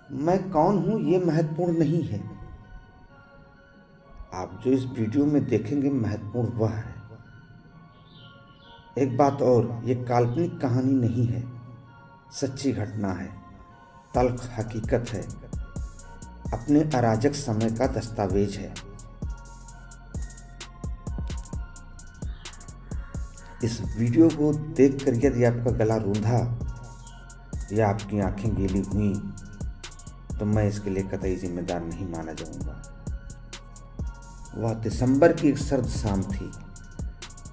मैं कौन हूँ ये महत्वपूर्ण नहीं है। आप जो इस वीडियो में देखेंगे महत्वपूर्ण वह है। एक बात और, ये काल्पनिक कहानी नहीं है, सच्ची घटना है, तल्ख हकीकत है, अपने अराजक समय का दस्तावेज है। इस वीडियो को देखकर यदि आपका गला रूंधा या आपकी आंखें गीली हुई तो मैं इसके लिए कतई जिम्मेदार नहीं माना जाऊंगा। वह दिसंबर की एक सर्द शाम थी।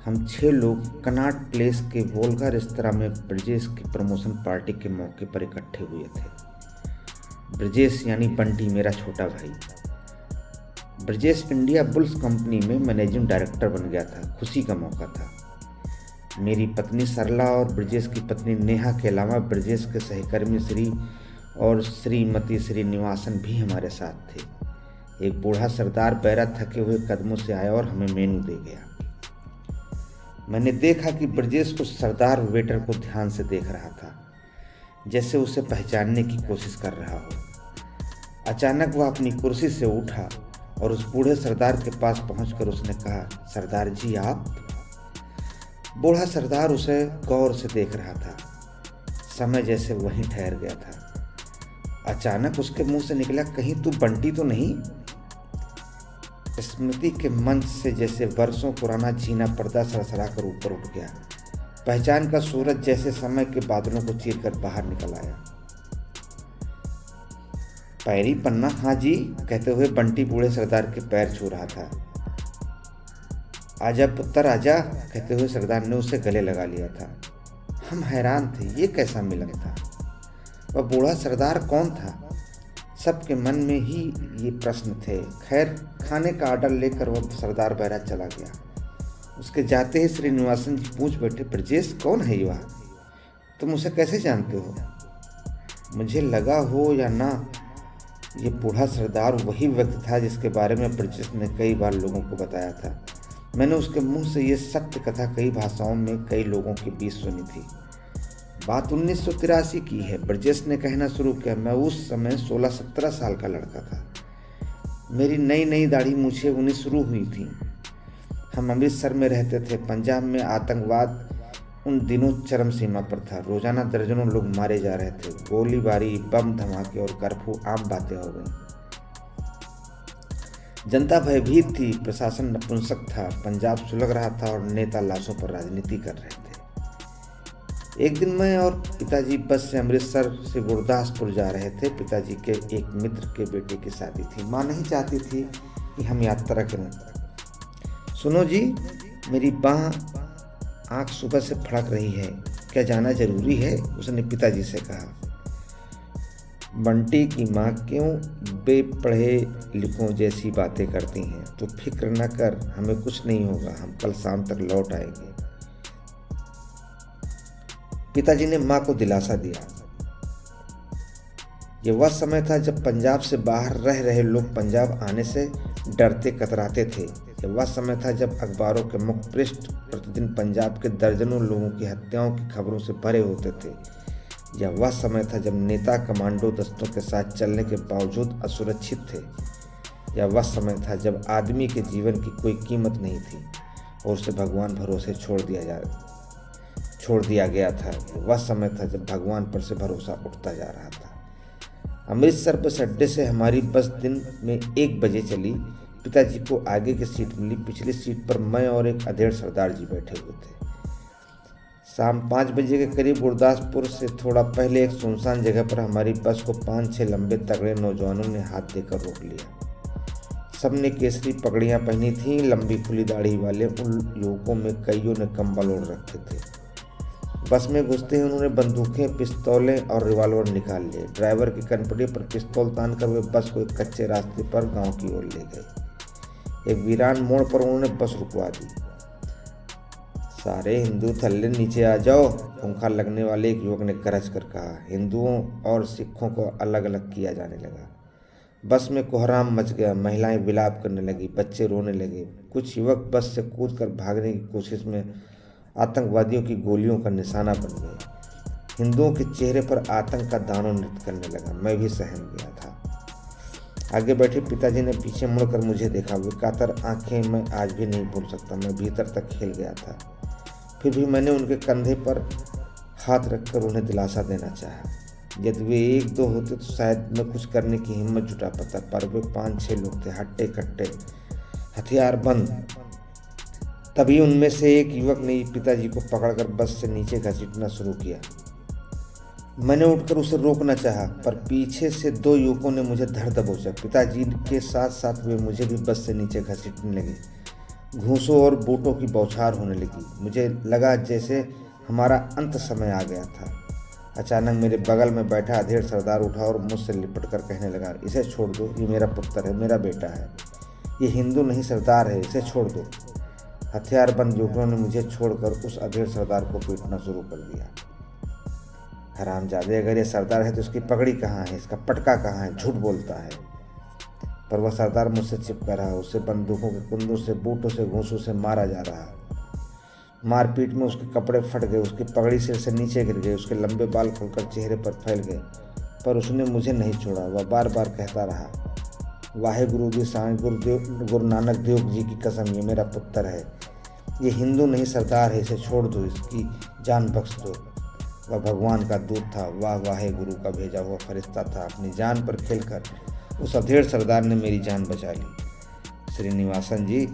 हम 6 लोग कनॉट प्लेस के वोल्गा रेस्तरां में ब्रजेश की प्रमोशन पार्टी के मौके पर इकट्ठे हुए थे। ब्रजेश यानी बंटी मेरा छोटा भाई। ब्रजेश इंडिया बुल्स कंपनी में मैनेजिंग डायरेक्टर बन गया था। खुशी का मौका था। मेरी पत्नी सरला और ब्रजेश की पत्नी नेहा के अलावा ब्रजेश के सहकर्मी श्री और श्रीमती श्रीनिवासन भी हमारे साथ थे। एक बूढ़ा सरदार बैरा थके हुए कदमों से आया और हमें मेनू दे गया। मैंने देखा कि ब्रजेश उस सरदार वेटर को ध्यान से देख रहा था, जैसे उसे पहचानने की कोशिश कर रहा हो। अचानक वह अपनी कुर्सी से उठा और उस बूढ़े सरदार के पास पहुंचकर उसने कहा, सरदार जी आप? बूढ़ा सरदार उसे गौर से देख रहा था। समय जैसे वहीं ठहर गया था। अचानक उसके मुंह से निकला, कहीं तू बंटी तो नहीं? स्मृति के मंच से जैसे वर्षों पुराना चीना पर्दा सरसरा कर ऊपर उठ गया। पहचान का सूरज जैसे समय के बादलों को चीरकर बाहर निकल आया। पैरी पन्ना हाँ जी कहते हुए बंटी बूढ़े सरदार के पैर छू रहा था। आजा पुत्र आजा कहते हुए सरदार ने उसे गले लगा लिया था। हम हैरान थे, ये कैसा मिलन था? वह बूढ़ा सरदार कौन था? सबके मन में ही ये प्रश्न थे। खैर, खाने का ऑर्डर लेकर वह सरदार बैरा चला गया। उसके जाते ही श्रीनिवासन जी पूछ बैठे, ब्रजेश कौन है ये? तुम उसे कैसे जानते हो? मुझे लगा हो या ना, ये बूढ़ा सरदार वही व्यक्ति था जिसके बारे में ब्रजेश ने कई बार लोगों को बताया था। मैंने उसके मुंह से ये सत्य कथा कई भाषाओं में कई लोगों के बीच सुनी थी। बात 1983 की है। ब्रजेश ने कहना शुरू किया, मैं उस समय 16-17 साल का लड़का था। मेरी नई नई दाढ़ी मूछें उन्हें शुरू हुई थी। हम अमृतसर में रहते थे। पंजाब में आतंकवाद उन दिनों चरम सीमा पर था। रोजाना दर्जनों लोग मारे जा रहे थे। गोलीबारी, बम धमाके और कर्फ्यू आम बातें हो गई। जनता भयभीत थी, प्रशासन नपुंसक था, पंजाब सुलग रहा था और नेता लाशों पर राजनीति कर रहे थे। एक दिन मैं और पिताजी बस से अमृतसर से गुरदासपुर जा रहे थे। पिताजी के एक मित्र के बेटे की शादी थी। माँ नहीं चाहती थी कि हम यात्रा करें। सुनो जी, मेरी बाँ आँख सुबह से फड़क रही है, क्या जाना जरूरी है? उसने पिताजी से कहा। बंटी की माँ क्यों बेपढ़े लिखों जैसी बातें करती हैं? तो फिक्र न कर, हमें कुछ नहीं होगा, हम कल शाम तक लौट आएंगे। पिताजी ने माँ को दिलासा दिया। ये वह समय था जब पंजाब से बाहर रह रहे लोग पंजाब आने से डरते कतराते थे। यह वह समय था जब अखबारों के मुख्य पृष्ठ प्रतिदिन पंजाब के दर्जनों लोगों की हत्याओं की खबरों से भरे होते थे। यह वह समय था जब नेता कमांडो दस्तों के साथ चलने के बावजूद असुरक्षित थे। यह वह समय था जब आदमी के जीवन की कोई कीमत नहीं थी और उसे भगवान भरोसे छोड़ दिया गया था। वह समय था जब भगवान पर से भरोसा उठता जा रहा था। अमृतसर बस अड्डे से हमारी बस दिन में 1 बजे चली। पिताजी को आगे की सीट मिली। पिछली सीट पर मैं और एक अधेड़ सरदार जी बैठे हुए थे। शाम 5 बजे के करीब गुरदासपुर से थोड़ा पहले एक सुनसान जगह पर हमारी बस को 5-6 लंबे तगड़े नौजवानों ने हाथ देकर रोक लिया। सबने केसरी पगड़ियां पहनी थीं। लंबी खुली दाढ़ी वाले उन युवकों में कईयों ने कंबल ओढ़ रखे थे। बस में घुसते ही उन्होंने बंदूकें, पिस्तौलें और रिवॉल्वर निकाल लिए। ड्राइवर की कनपटी पर पिस्तौल तानकर वे बस को एक कच्चे रास्ते पर गांव की ओर ले गए। एक वीरान मोड़ पर उन्होंने बस रुकवा दी। सारे हिंदू थल्ले नीचे आ जाओ, खूंखार लगने वाले एक युवक ने गरज कर कहा। हिंदुओं और सिखों को अलग अलग किया जाने लगा। बस में कोहराम मच गया। महिलाएं विलाप करने लगी, बच्चे रोने लगे। कुछ युवक बस से कूदकर भागने की कोशिश में आतंकवादियों की गोलियों का निशाना बन गए। हिंदुओं के चेहरे पर आतंक का दानव नृत्य करने लगा। मैं भी सहम गया। आगे बैठे पिताजी ने पीछे मुड़कर मुझे देखा। वे कातर आंखें मैं आज भी नहीं भूल सकता। मैं भीतर तक खेल गया था। फिर भी मैंने उनके कंधे पर हाथ रखकर उन्हें दिलासा देना चाहा। यदि वे एक दो होते तो शायद मैं कुछ करने की हिम्मत जुटा पाता, पर वे 5-6 लोग थे, हट्टे कट्टे, हथियार बंद। तभी उनमें से एक युवक ने पिताजी को पकड़कर बस से नीचे घसीटना शुरू किया। मैंने उठकर उसे रोकना चाहा, पर पीछे से 2 युवकों ने मुझे धर दबोचा। पिताजी के साथ साथ वे मुझे भी बस से नीचे घसीटने लगे। घूंसों और बूटों की बौछार होने लगी। मुझे लगा जैसे हमारा अंत समय आ गया था। अचानक मेरे बगल में बैठा अधेड़ सरदार उठा और मुझसे लिपट कर कहने लगा, इसे छोड़ दो, ये मेरा पुत्र है, मेरा बेटा है, ये हिंदू नहीं सरदार है, इसे छोड़ दो। हथियारबंद युवकों ने मुझे छोड़कर उस अधेड़ सरदार को पीटना शुरू कर दिया। हरामजादे, अगर ये सरदार है तो इसकी पगड़ी कहाँ है, इसका पटका कहाँ है, झूठ बोलता है। पर वह सरदार मुझसे चिपका रहा। उसे बंदूकों के कुंदों से, बूटों से, घूंसों से मारा जा रहा। मारपीट में उसके कपड़े फट गए, उसकी पगड़ी सिर से नीचे गिर गई, उसके लंबे बाल खुलकर चेहरे पर फैल गए। पर उसने मुझे नहीं छोड़ा। वह बार बार कहता रहा, वाहे गुरु जी, साईं गुरु नानक देव जी की कसम, ये मेरा पुत्र है, ये हिंदू नहीं सरदार है, इसे छोड़ दो, इसकी जान बख्श दो। वह भगवान का दूत था, वाह वाहे गुरु का भेजा हुआ फरिश्ता था। अपनी जान पर खेलकर उस अधेड़ सरदार ने मेरी जान बचा ली। श्रीनिवासन जी,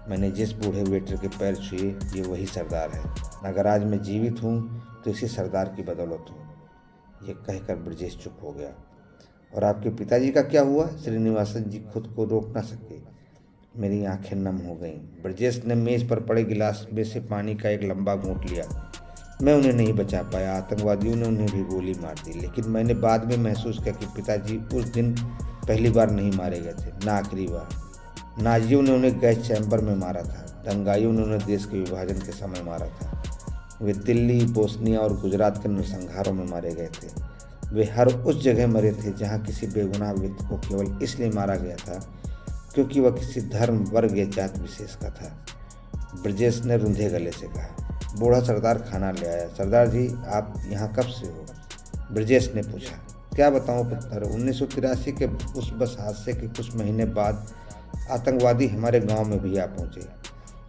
मैंने जिस बूढ़े वेटर के पैर छुए, ये वही सरदार है। अगर आज मैं जीवित हूँ तो इसी सरदार की बदौलत हूँ। ये कहकर ब्रजेश चुप हो गया। और आपके पिताजी का क्या हुआ? श्रीनिवासन जी खुद को रोक न सके। मेरी आंखें नम हो गईं। ब्रजेश ने मेज पर पड़े गिलास में से पानी का एक लंबा घूंट लिया। मैं उन्हें नहीं बचा पाया। आतंकवादियों ने उन्हें भी गोली मार दी। लेकिन मैंने बाद में महसूस किया कि पिताजी उस दिन पहली बार नहीं मारे गए थे, ना आखिरी बार। नाजियों ने उन्हें गैस चैम्बर में मारा था। दंगाइयों ने उन्हें देश के विभाजन के समय मारा था। वे दिल्ली, बोस्निया और गुजरात के नरसंहारों में मारे गए थे। वे हर उस जगह मरे थे जहाँ किसी बेगुनाह व्यक्ति को केवल इसलिए मारा गया था क्योंकि वह किसी धर्म, वर्ग या जात विशेष का था। ब्रजेश ने रुंधे गले से कहा। बूढ़ा सरदार खाना ले आया। सरदार जी, आप यहाँ कब से हो? ब्रजेश ने पूछा। क्या बताऊँ पुत्र, 1983 के उस बस हादसे के कुछ महीने बाद आतंकवादी हमारे गांव में भी आ पहुँचे।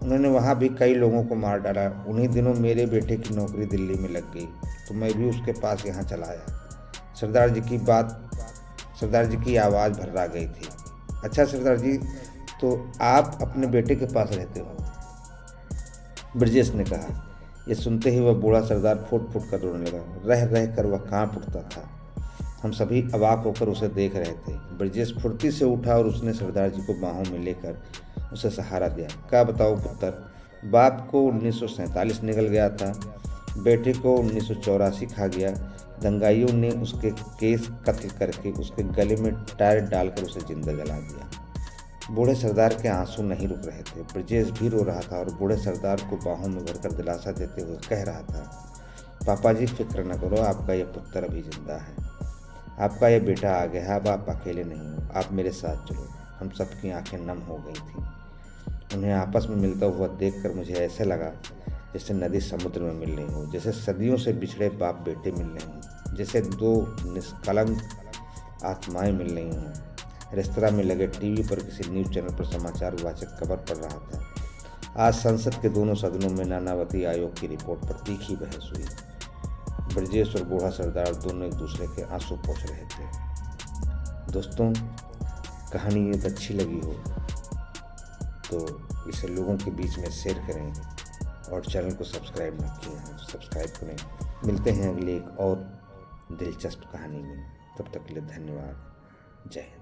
उन्होंने वहाँ भी कई लोगों को मार डाला। उन्हीं दिनों मेरे बेटे की नौकरी दिल्ली में लग गई तो मैं भी उसके पास यहाँ चला आया। सरदार जी की आवाज़ भर्रा गई थी। अच्छा सरदार जी, तो आप अपने बेटे के पास रहते हो? ब्रजेश ने कहा। ये सुनते ही वह बूढ़ा सरदार फुट फुट कर रोने लगा। रह रह कर वह कांप उठता था। हम सभी अवाक होकर उसे देख रहे थे। ब्रजेश फुर्ती से उठा और उसने सरदार जी को बाहों में लेकर उसे सहारा दिया। क्या बताओ पुत्र, बाप को 1947 निकल गया था, बेटे को 1984 खा गया। दंगाइयों ने उसके केस कत्ल करके उसके गले में टायर डालकर उसे जिंदा जला दिया। बूढ़े सरदार के आंसू नहीं रुक रहे थे। ब्रजेश भी रो रहा था और बूढ़े सरदार को बाहों में भरकर दिलासा देते हुए कह रहा था, पापा जी फिक्र न करो, आपका यह पुत्र अभी जिंदा है, आपका यह बेटा आ गया है, अब आप अकेले नहीं हो, आप मेरे साथ चलो। हम सबकी आंखें नम हो गई थी। उन्हें आपस में मिलता हुआ देखकर मुझे ऐसे लगा जैसे नदी समुद्र में मिल रही हो, जैसे सदियों से बिछड़े बाप बेटे मिल रहे हों, जैसे दो निष्कलंक आत्माएं मिल रही हों। रेस्तरां में लगे टीवी पर किसी न्यूज़ चैनल पर समाचार वाचक खबर पढ़ रहा था। आज संसद के दोनों सदनों में नानावती आयोग की रिपोर्ट पर तीखी बहस हुई। ब्रजेश और बूढ़ा सरदार दोनों एक दूसरे के आंसू पोंछ रहे थे। दोस्तों, कहानी ये अच्छी लगी हो तो इसे लोगों के बीच में शेयर करें और चैनल को सब्सक्राइब न किए हैं तो सब्सक्राइब करें। मिलते हैं अगले एक और दिलचस्प कहानी में। तब तक के लिए धन्यवाद। जय हिंद।